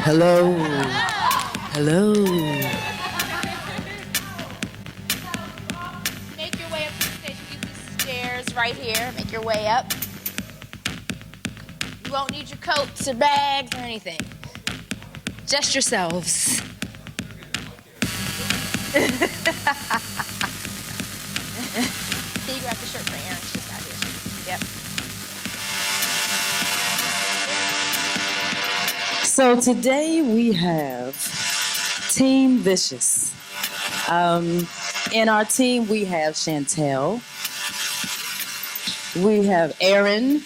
Hello. Hello. Make your way up to the stage. Use these stairs right here. Make your way up. You won't need your coats or bags or anything. Just yourselves. Can you grab the shirt for Erin? She's got here. Yep. So today we have Team Vicious. In our team we have Chantel, we have Erin,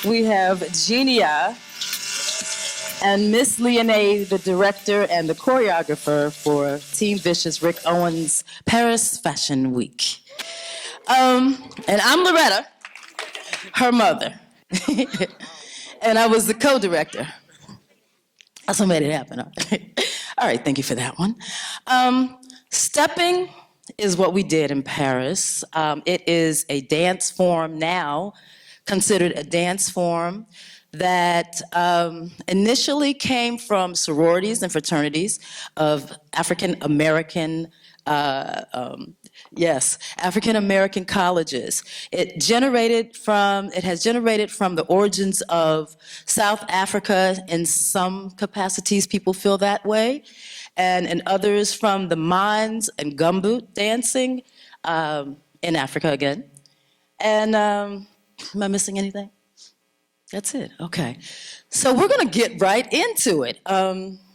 we have Genia, and Miss LeeAnét, the director and the choreographer for Team Vicious Rick Owens Paris Fashion Week. And I'm Loretta, her mother. And I was the co-director. That's what made it happen. All right, thank you for that one. Stepping is what we did in Paris. It is a dance form now, considered a dance form that initially came from sororities and fraternities of African-American African-American colleges. It has generated from the origins of South Africa. In some capacities, people feel that way, and in others from the mines and gumboot dancing in Africa again. And am I missing anything? That's it, okay. So we're gonna get right into it.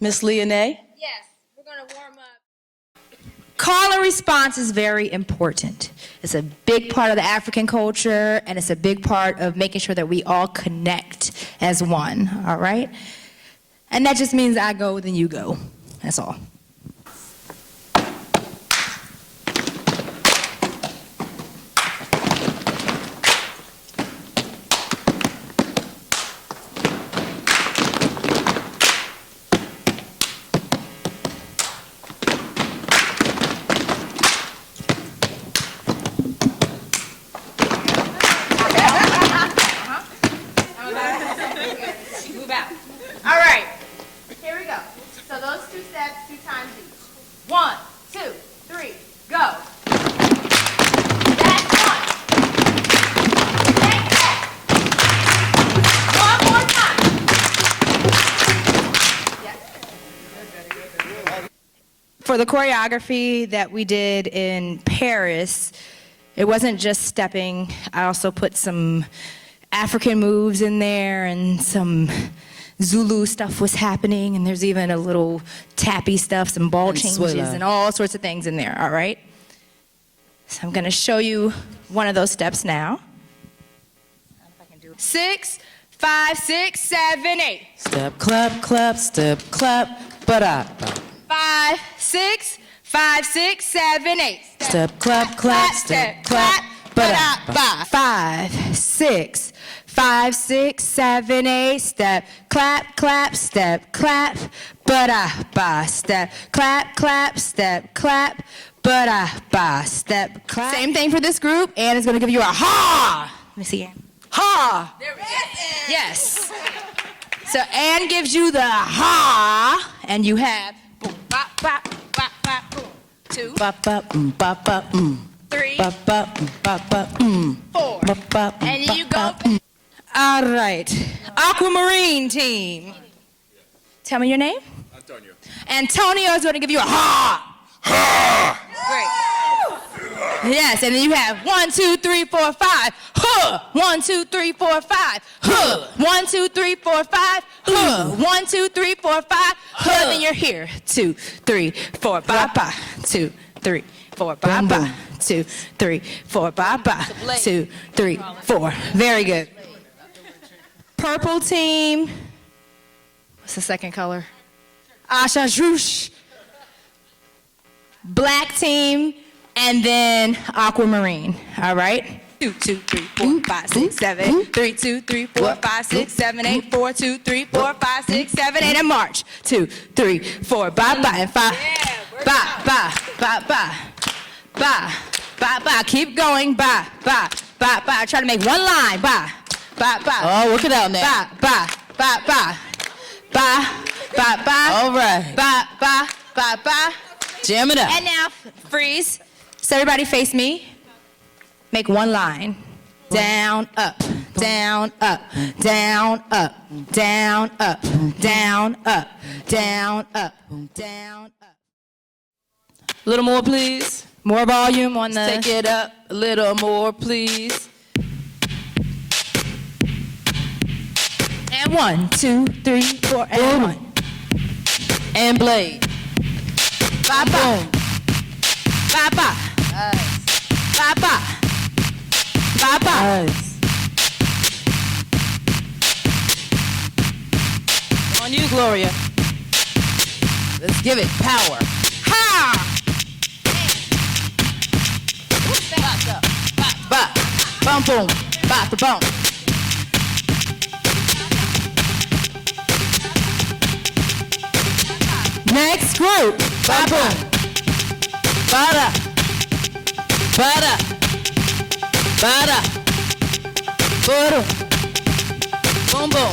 Miss LeeAnét? Yes, we're gonna warm up. Call and response is very important. It's a big part of the African culture, and it's a big part of making sure that we all connect as one, all right? And that just means I go, then you go. That's all. All right, here we go. So those two steps, 2 times each. 1, 2, 3, go. That's 1. Next step. 1 more time. Yes. For the choreography that we did in Paris, it wasn't just stepping. I also put some African moves in there, and some Zulu stuff was happening, and there's even a little tappy stuff, some ball changes, and all sorts of things in there, all right? So I'm gonna show you one of those steps now. 6, 5, 6, 7, 8. Step, clap, clap, step, clap, ba-da. 5, 6, 5, 6, 7, 8. Step, clap, clap, step, clap, ba-da. 5, 6, 5, 6, 7, 8. Step, clap, clap, step, clap, ba-da-ba. Step, clap, clap, step, clap, ba-da-ba. Step, clap. Same thing for this group. Ann is going to give you a ha. Let me see, Ann. Ha. There we go. Yes. So Ann gives you the ha, and you have boom, bop, bop, bop, bop, boom. 2, Bop, bop, bop, bop, 3, bop, bop, bop, bop, 4. bop, bop, And then you go. bop. All right. Aquamarine team. Tell me your name. Antonio. Antonio is going to give you a ha. Ha. Great. Yes, and then you have 1, 2, 3, 4, 5. Huh. 1, 2, 3, 4, 5. Huh. 1, 2, 3, 4, 5. Huh. 1, 2, 3, 4, 5. Huh. Then you're here. 2, 3, 4, ba ba. 2, 3, 4, ba ba. 2, 3, 4, ba ba. 2, 3, 4. Very good. Purple team. What's the second color? Asha Zhoosh. Black team, and then aquamarine. All right? 2, 2, 3, 4, 5, 6, 7. 3, 2, 3, 4, 5, 6, 7, 8. 4, 2, 3, 4, 5, 6, 7, 8. And march. 2, 3, 4. Bye bye. And 5. Bye bye. Bye bye. Bye bye bye. Keep going. Bye bye bye bye. Try to make one line. Bye bye bye. Oh, work it out now. Bye bye bye bye. ba, ba, ba. All right. Ba, ba, ba, ba. Jam it up. And now, freeze. So everybody face me. Make one line. Down, up, down, up, down, up, down, up, down, up, down, up, down, up. A little more, please. More volume on the... Take it up a little more, please. And 1, 2, 3, 4, and 1. And blade. Ba, ba. Ba, ba. Nice. Ba, ba. Ba, ba. Nice. On you, Gloria. Let's give it power. Ha! Ba, bum, boom, ba, the bum. Next group. Ba, boom. Ba, da. Ba, da. Ba, da. Boom. Boom, boom.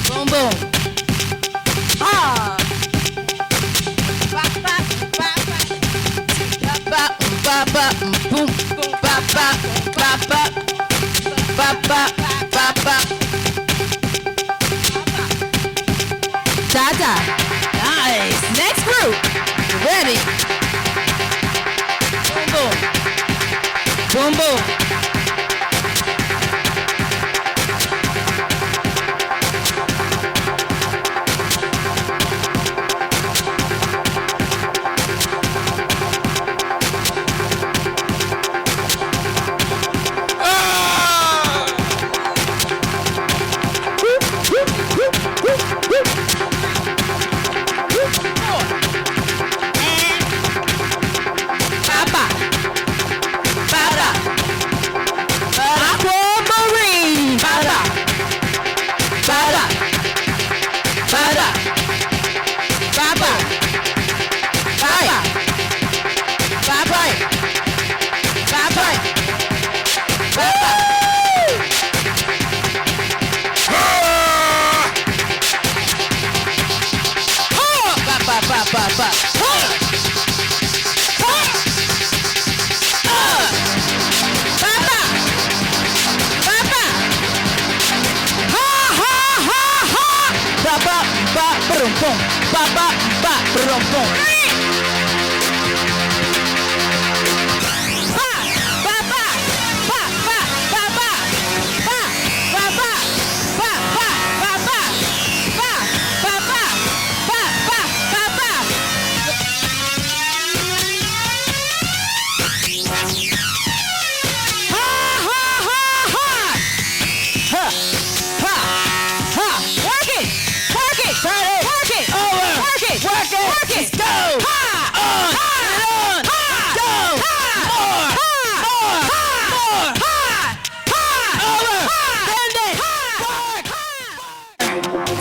Boom, boom. Ah. Ba, ba, ba, ba. Ba, ba, ba, boom. Ba, ba, ba, ba. Ba, ba, ba, ba. Da-da. Nice. Next group. Ready. Boom, boom. Boom, boom.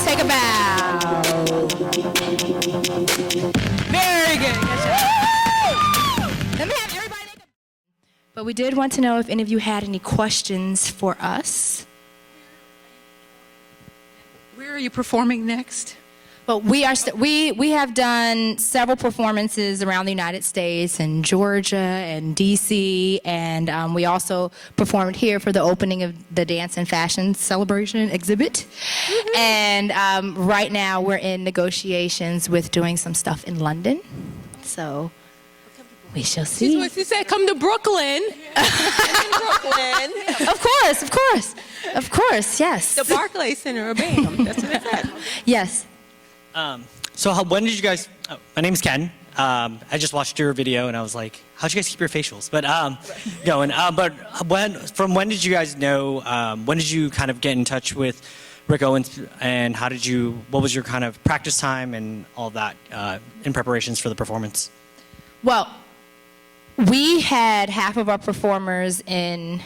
Take a bow. Very good. Let me have everybody make a... But we did want to know if any of you had any questions for us. Where are you performing next? But we have done several performances around the United States and Georgia and DC, and we also performed here for the opening of the Dance and Fashion Celebration exhibit. Mm-hmm. And right now we're in negotiations with doing some stuff in London. So we shall see. She said, "Come to Brooklyn." Brooklyn. Of course, yes. The Barclays Center, bam. That's what it said. Yes. When did you guys? Oh, my name is Ken. I just watched your video and I was like, "How'd you guys keep your facials?" But going. When did you guys know? When did you kind of get in touch with Rick Owens, and what was your kind of practice time and all that in preparations for the performance? Well, we had half of our performers in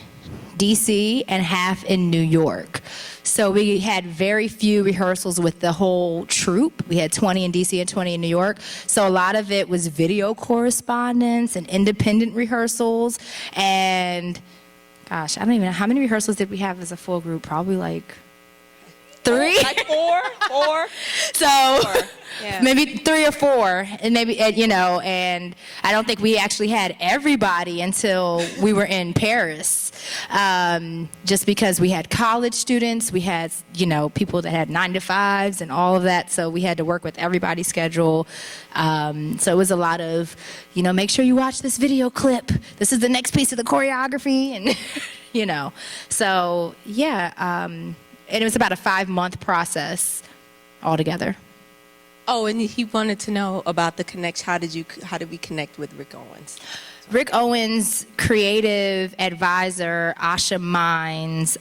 DC and half in New York. So we had very few rehearsals with the whole troupe. We had 20 in DC and 20 in New York. So a lot of it was video correspondence and independent rehearsals. And gosh, I don't even know, how many rehearsals did we have as a full group? Probably like 3. Like 4? So Yeah. maybe 3 or 4, and maybe and I don't think we actually had everybody until we were in Paris, just because we had college students, we had people that had 9 to 5s and all of that, so we had to work with everybody's schedule. So it was a lot of make sure you watch this video clip. This is the next piece of the choreography, and so yeah. And it was about a 5-month process altogether. Oh, and he wanted to know about the connection. How did we connect with Rick Owens? Rick Owens' creative advisor, Asha Mines,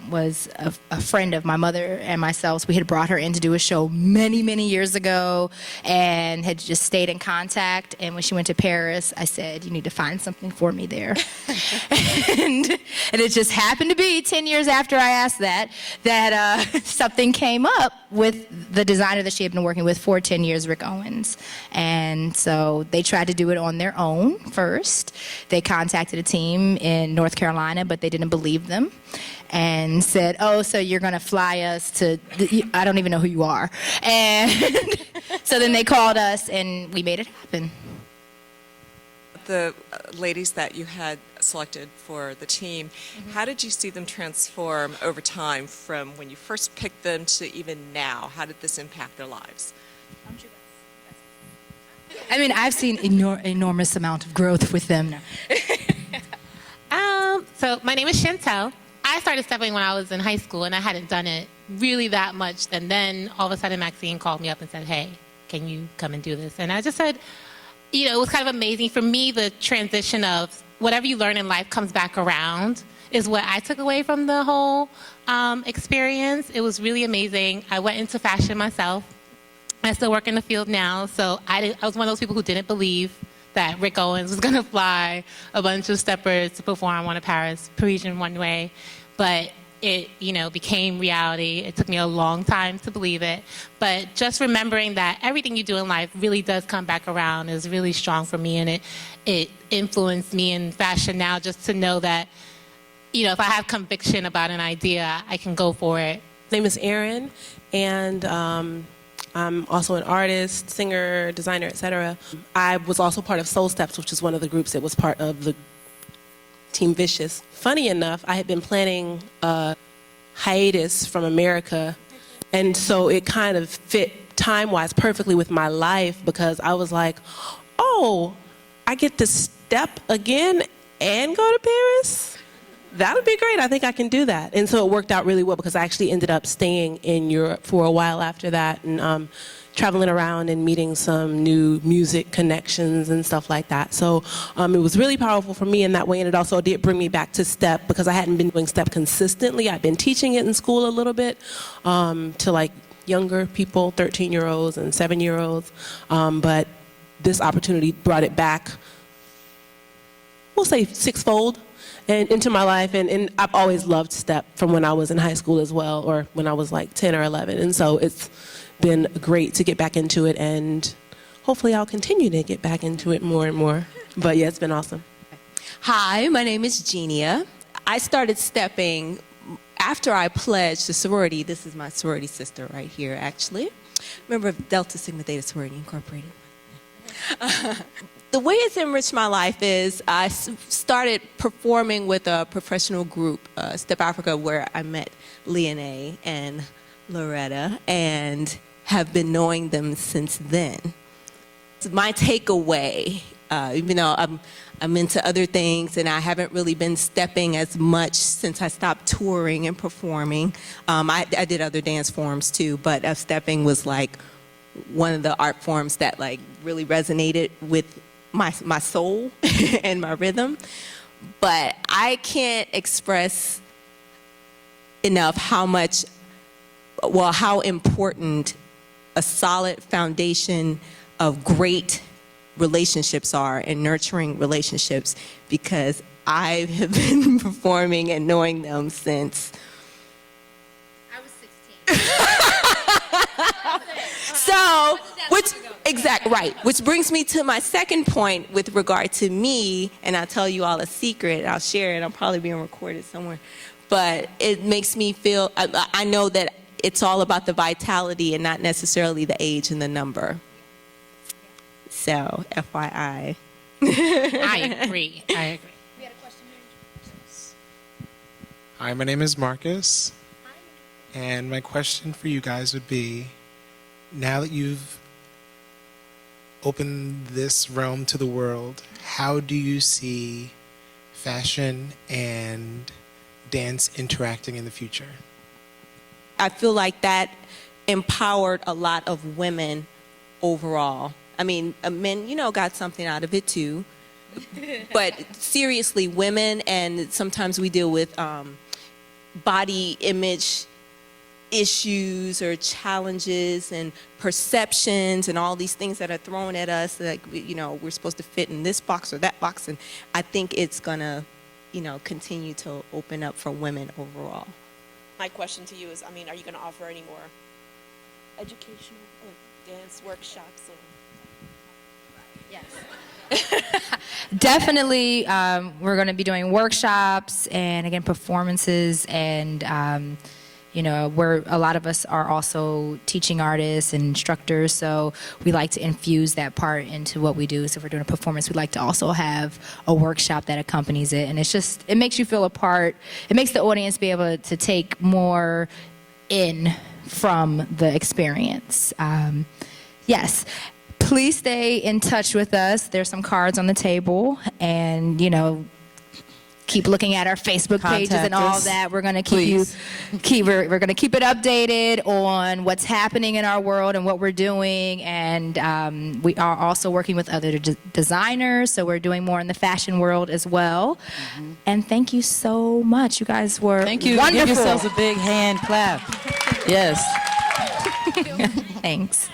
was a friend of my mother and myself. So we had brought her in to do a show many, many years ago and had just stayed in contact. And when she went to Paris, I said, you need to find something for me there. and it just happened to be 10 years after I asked that something came up with the designer that she had been working with for 10 years, Rick Owens. And so they tried to do it on their own first. They contacted a team in North Carolina, but they didn't believe them and said, oh, so you're going to fly us to, I don't even know who you are. And so then they called us and we made it happen. The ladies that you had selected for the team, how did you see them transform over time from when you first picked them to even now? How did this impact their lives? I mean, I've seen enormous amount of growth with them now. So my name is Chantel. I started stepping when I was in high school, and I hadn't done it really that much. And then all of a sudden, Maxine called me up and said, hey, can you come and do this? And I just said, it was kind of amazing. For me, the transition of whatever you learn in life comes back around is what I took away from the whole experience. It was really amazing. I went into fashion myself. I still work in the field now, so I was one of those people who didn't believe that Rick Owens was going to fly a bunch of steppers to perform on a Parisian runway, but it, became reality. It took me a long time to believe it, but just remembering that everything you do in life really does come back around is really strong for me, and it influenced me in fashion now, just to know that, if I have conviction about an idea, I can go for it. My name is Erin, and I'm also an artist, singer, designer, etc. I was also part of Soul Steps, which is one of the groups that was part of the Team Vicious. Funny enough, I had been planning a hiatus from America, and so it kind of fit time-wise perfectly with my life, because I was like, oh, I get to step again and go to Paris? That would be great. I think I can do that. And so it worked out really well, because I actually ended up staying in Europe for a while after that, and traveling around and meeting some new music connections and stuff like that. So it was really powerful for me in that way, and it also did bring me back to step, because I hadn't been doing step consistently. I'd been teaching it in school a little bit to like younger people, 13-year-olds and 7-year-olds, but this opportunity brought it back, we'll say sixfold, and into my life, and I've always loved step from when I was in high school as well, or when I was like 10 or 11, and so it's been great to get back into it, and hopefully I'll continue to get back into it more and more. But yeah, it's been awesome. Hi, my name is Genia. I started stepping after I pledged to sorority. This is my sorority sister right here, actually. Member of Delta Sigma Theta Sorority Incorporated. The way it's enriched my life is I started performing with a professional group, Step Africa, where I met LeeAnét and Loretta, and have been knowing them since then. My takeaway, even though I'm into other things and I haven't really been stepping as much since I stopped touring and performing. I did other dance forms too, but stepping was like one of the art forms that like really resonated with my soul and my rhythm. But I can't express enough how important a solid foundation of great relationships are and nurturing relationships, because I have been performing and knowing them since I was 16. so, which brings me to my second point with regard to me, and I'll tell you all a secret, I'll share it, I'm probably being recorded somewhere, but it makes me feel, I know that it's all about the vitality and not necessarily the age and the number. So, FYI. I agree. I agree. Hi, my name is Marcus. And my question for you guys would be, now that you've opened this realm to the world, how do you see fashion and dance interacting in the future? I feel like that empowered a lot of women overall. I mean, men, you know, got something out of it too. But seriously, women, and sometimes we deal with body image issues or challenges and perceptions and all these things that are thrown at us, like, you know, we're supposed to fit in this box or that box, and I think it's gonna, you know, continue to open up for women overall. My question to you is, I mean, are you going to offer any more educational or dance workshops? Definitely, we're going to be doing workshops and again performances, and you know, a lot of us are also teaching artists and instructors, so we like to infuse that part into what we do. So if we're doing a performance, we like to also have a workshop that accompanies it, and it makes you feel a part. It makes the audience be able to take more in from the experience. Yes. Please stay in touch with us. There's some cards on the table, and you know, keep looking at our Facebook pages Contact and all us, that. We're going to please. we're going to keep it updated on what's happening in our world and what we're doing, and we are also working with other designers, so we're doing more in the fashion world as well. And thank you so much. You guys were Thank you. wonderful. Give yourselves a big hand clap. Yes. Thanks.